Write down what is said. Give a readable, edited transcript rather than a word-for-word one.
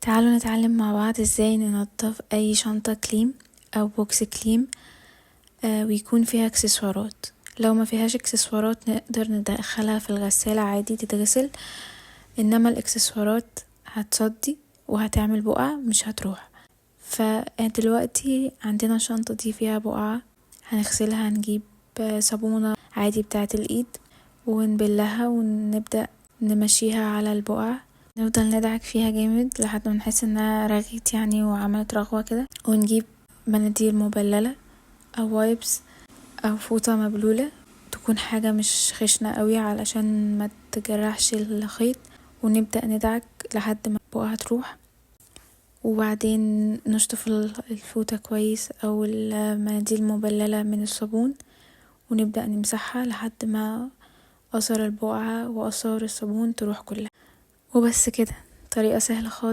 تعالوا نتعلم مع بعض ازاي ننظف اي شنطة كليم او بوكس كليم ويكون فيها اكسسوارات. لو ما فيهاش اكسسوارات نقدر ندخلها في الغسالة عادي تتغسل، انما الاكسسوارات هتصدي وهتعمل بقع مش هتروح. فدلوقتي عندنا الشنطة دي فيها بقعة، هنغسلها. هنجيب صابونة عادي بتاعة الايد ونبلها ونبدأ نمشيها على البقع، نفضل ندعك فيها جامد لحد ما نحس انها رغت يعني وعملت رغوة كده، ونجيب مناديل مبللة او وايبس او فوطة مبلولة، تكون حاجة مش خشنة قوي علشان ما تجرحش الخيط، ونبدأ ندعك لحد ما البقعة تروح. وبعدين نشطف الفوطة كويس او المناديل المبللة من الصابون، ونبدأ نمسحها لحد ما اثر البقعة واثار الصابون تروح كلها. وبس كده، طريقة سهلة خالص.